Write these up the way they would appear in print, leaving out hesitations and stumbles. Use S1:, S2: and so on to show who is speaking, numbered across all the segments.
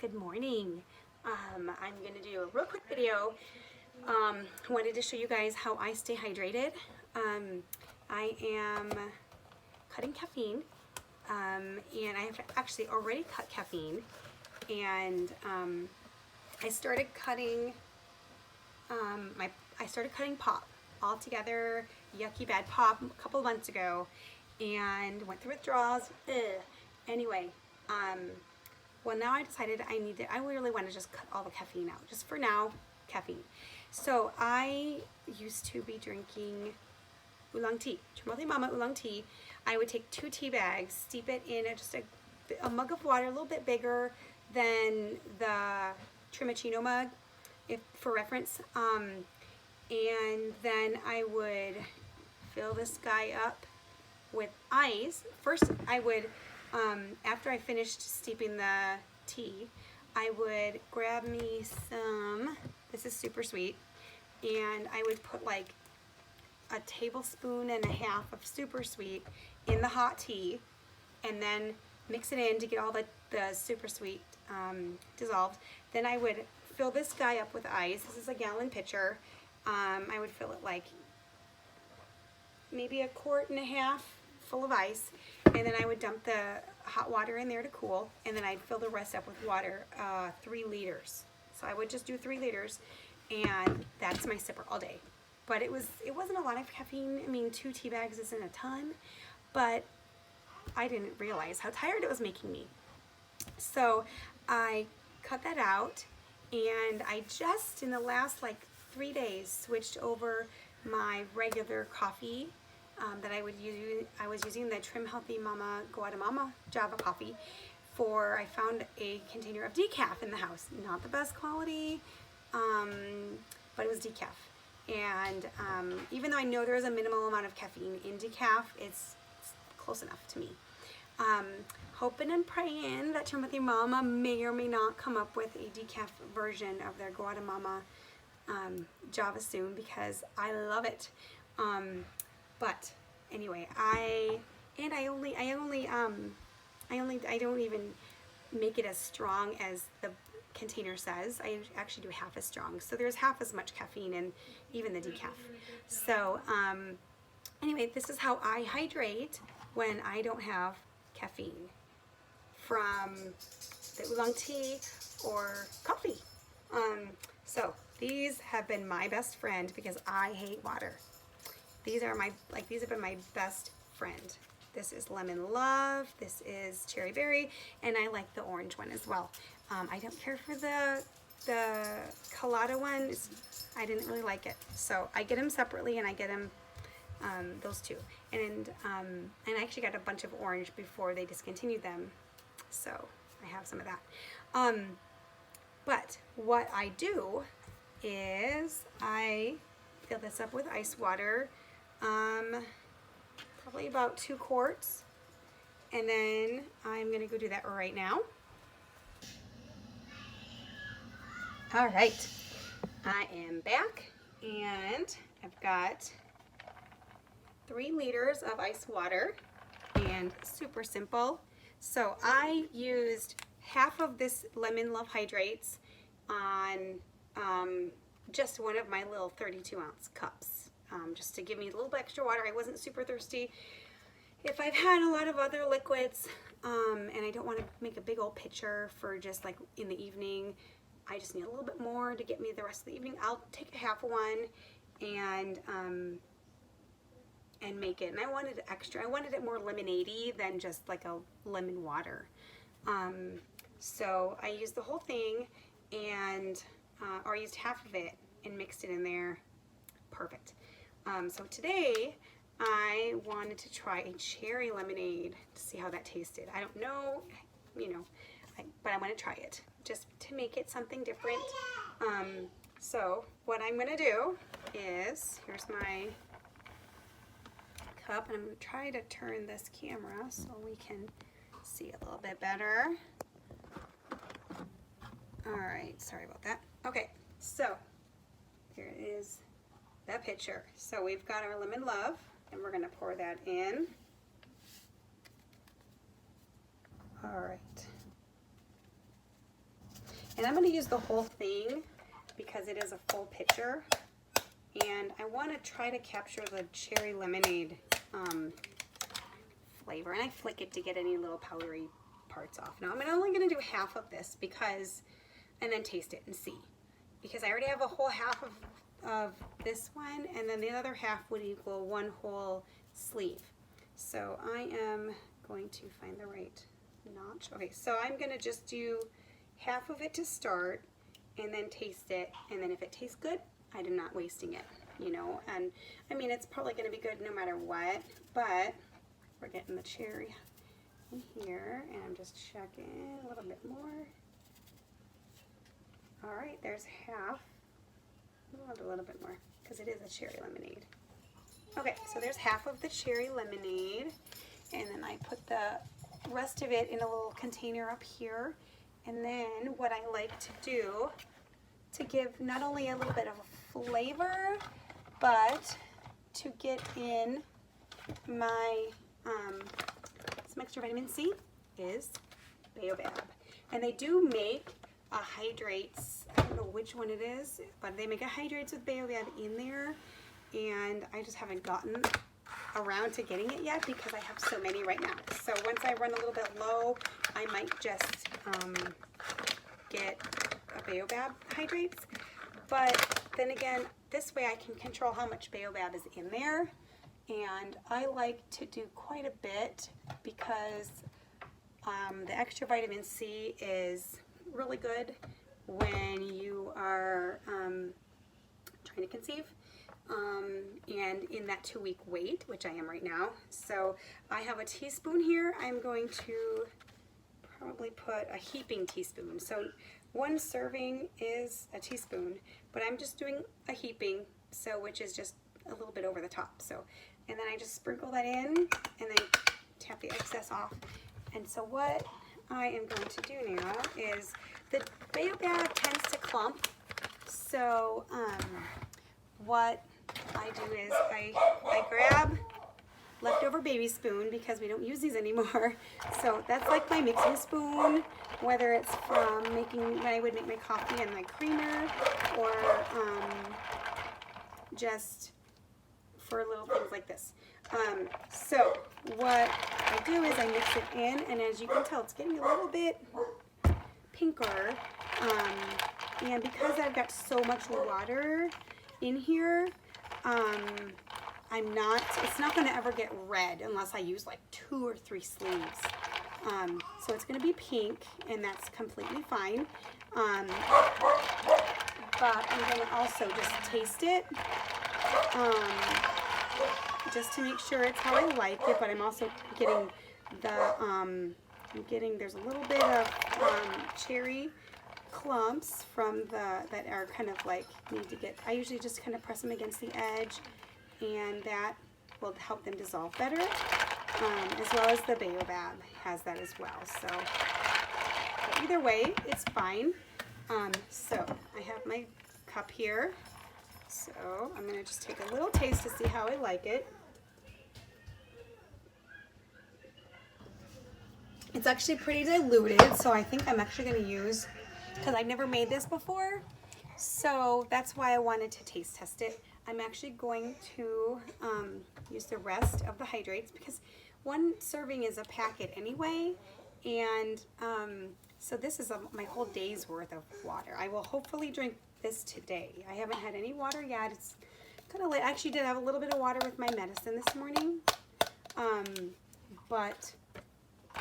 S1: Good morning. I'm going to do a real quick video. Wanted to show you guys how I stay hydrated. I am cutting caffeine, and I have actually already cut caffeine, and I started cutting pop altogether, yucky bad pop a couple of months ago, and went through withdrawals. Anyway, well, now I decided I really want to just cut all the caffeine out, just for now, caffeine. So I used to be drinking oolong tea, Tremolti Mama oolong tea. I would take 2 tea bags, steep it in just a mug of water, a little bit bigger than the Trimachino mug, for reference. And then I would fill this guy up with ice. First, I would, after I finished steeping the tea, I would grab me some, this is super sweet, and I would put like a tablespoon and a half of super sweet in the hot tea, and then mix it in to get all the super sweet dissolved. Then I would fill this guy up with ice. This is a gallon pitcher. I would fill it like maybe 1.5 quarts full of ice, and then I would dump the hot water in there to cool, and then I'd fill the rest up with water, 3 liters. So I would just do 3 liters, and that's my sipper all day. But it wasn't a lot of caffeine. I mean, 2 tea bags isn't a ton, but I didn't realize how tired it was making me. So I cut that out, and I just in the last like 3 days switched over my regular coffee that I would use. I was using the Trim Healthy Mama Guatemala Java coffee I found a container of decaf in the house. Not the best quality, but it was decaf. And even though I know there is a minimal amount of caffeine in decaf, it's close enough to me. Hoping and praying that Timothy Mama may or may not come up with a decaf version of their Guatemala Java soon, because I love it. But anyway, I don't even make it as strong as the container says. I actually do half as strong, so there's half as much caffeine in even the decaf. So anyway, this is how I hydrate when I don't have caffeine from the oolong tea or coffee. So these have been my best friend because I hate water. These have been my best friend. This is Lemon Love, this is Cherry Berry, and I like the orange one as well. I don't care for the colada one. I didn't really like it. So I get them separately, and I get them, those two. And I actually got a bunch of orange before they discontinued them. So I have some of that. But what I do is I fill this up with ice water, probably about 2 quarts, and then I'm gonna go do that right now. All right, I am back, and I've got 3 liters of ice water, and super simple. So I used half of this Lemon Love Hydrates on just one of my little 32-ounce cups, just to give me a little bit extra water. I wasn't super thirsty. If I've had a lot of other liquids, and I don't want to make a big old pitcher for just like in the evening, I just need a little bit more to get me the rest of the evening, I'll take a half one and make it. And I wanted extra. I wanted it more lemonade-y than just like a lemon water. So I used the whole thing, and or I used half of it and mixed it in there. Perfect. So today I wanted to try a cherry lemonade to see how that tasted. I don't know, but I want to try it just to make it something different. So what I'm going to do is, here's my cup, and I'm going to try to turn this camera so we can see a little bit better. All right, sorry about that. Okay, so here is that pitcher. So we've got our Lemon Love, and we're going to pour that in. All right. And I'm going to use the whole thing because it is a full pitcher. And I want to try to capture the cherry lemonade flavor. And I flick it to get any little powdery parts off. Now I'm only going to do half of this because, and then taste it and see. Because I already have a whole half of this one, and then the other half would equal one whole sleeve. So I am going to find the right notch. Okay, so I'm going to just do half of it to start and then taste it, and then if it tastes good, I'm not wasting it, you know. And I mean, it's probably going to be good no matter what, but we're getting the cherry in here, and I'm just checking a little bit more. All right, there's half. I'll do a little bit more because it is a cherry lemonade. Okay, so there's half of the cherry lemonade, and then I put the rest of it in a little container up here. And then what I like to do to give not only a little bit of a flavor, but to get in my some extra vitamin C is Baobab. And they do make a Hydrates, I don't know which one it is, but they make a Hydrates with Baobab in there, and I just haven't gotten around to getting it yet because I have so many right now. So once I run a little bit low, I might just get a Baobab Hydrates. But then again, this way I can control how much Baobab is in there, and I like to do quite a bit because the extra vitamin C is really good when you are trying to conceive and in that 2-week wait, which I am right now. So I have a teaspoon here. I'm going to probably put a heaping teaspoon. So 1 serving is a teaspoon, but I'm just doing a heaping, so which is just a little bit over the top. So, and then I just sprinkle that in and then tap the excess off. And so what I am going to do now is the Baobab tends to clump. So what I do is I grab leftover baby spoon because we don't use these anymore. So that's like my mixing spoon, whether it's from making, when I would make my coffee and my creamer, or just for little things like this. So what I do is I mix it in, and as you can tell, it's getting a little bit pinker. And because I've got so much water in here, it's not going to ever get red unless I use like 2 or 3 sleeves. So it's going to be pink, and that's completely fine. But I'm going to also just taste it, just to make sure it's how I like it. But I'm also getting the, there's a little bit of cherry clumps from that are kind of like need to get, I usually just kind of press them against the edge, and that will help them dissolve better, as well as the Baobab has that as well. So but either way, it's fine. So I have my cup here, so I'm going to just take a little taste to see how I like it. It's actually pretty diluted, so I think I'm actually going to use, because I've never made this before, so that's why I wanted to taste test it. I'm actually going to use the rest of the Hydrates because 1 serving is a packet anyway, and so this is my whole day's worth of water. I will hopefully drink this today. I haven't had any water yet. It's kind of late. I actually did have a little bit of water with my medicine this morning, but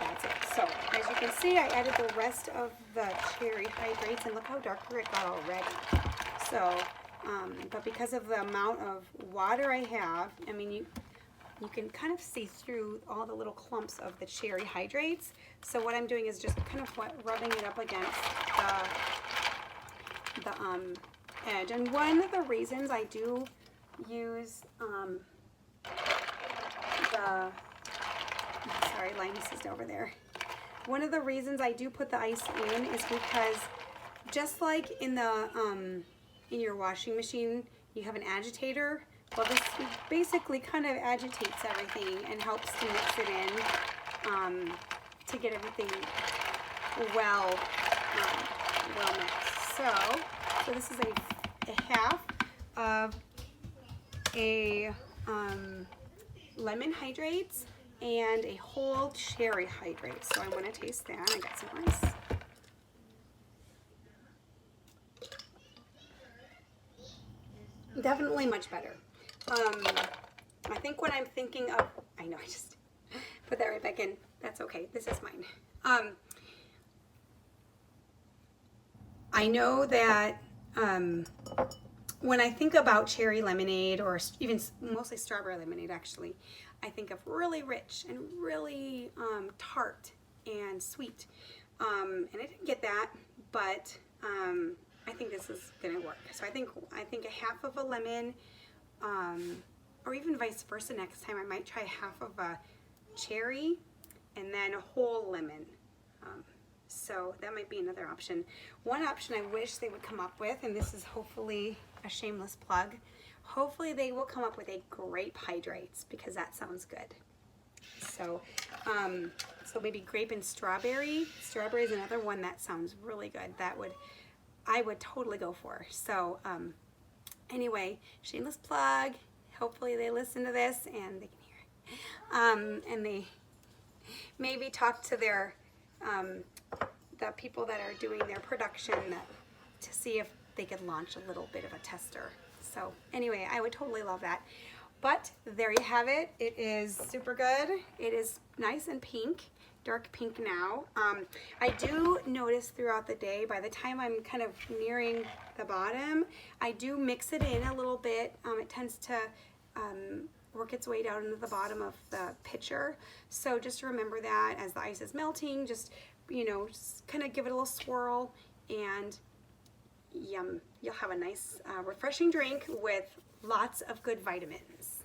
S1: that's it. So as you can see, I added the rest of the cherry Hydrates, and look how darker it got already. So, but because of the amount of water I have, I mean, you can kind of see through all the little clumps of the cherry Hydrates. So what I'm doing is just kind of rubbing it up against the edge. And one of the reasons I do use sorry, Linus is over there. One of the reasons I do put the ice in is because just like in the in your washing machine, you have an agitator. Well, this basically kind of agitates everything and helps to mix it in to get everything well mixed. So this is a half of a lemon Hydrates and a whole cherry Hydrate. So I want to taste that. I got some ice. Definitely much better. I think when I'm thinking of, I know I just put that right back in. That's okay. This is mine. I know that when I think about cherry lemonade, or even mostly strawberry lemonade actually, I think of really rich and really tart and sweet. And I didn't get that, but I think this is gonna work. So I think a half of a lemon, or even vice versa next time, I might try half of a cherry and then a whole lemon. So that might be another option. One option I wish they would come up with, and this is hopefully a shameless plug, hopefully they will come up with a grape Hydrates, because that sounds good. So, so maybe grape and strawberry. Strawberry is another one that sounds really good. I would totally go for. So anyway, shameless plug. Hopefully they listen to this and they can hear it. And they maybe talk to their the people that are doing their production to see if they could launch a little bit of a tester. So anyway, I would totally love that. But there you have it. It is super good. It is nice and pink, dark pink now. I do notice throughout the day, by the time I'm kind of nearing the bottom, I do mix it in a little bit. It tends to work its way down into the bottom of the pitcher. So just remember that as the ice is melting, just, you know, just kind of give it a little swirl, and yum, you'll have a nice refreshing drink with lots of good vitamins.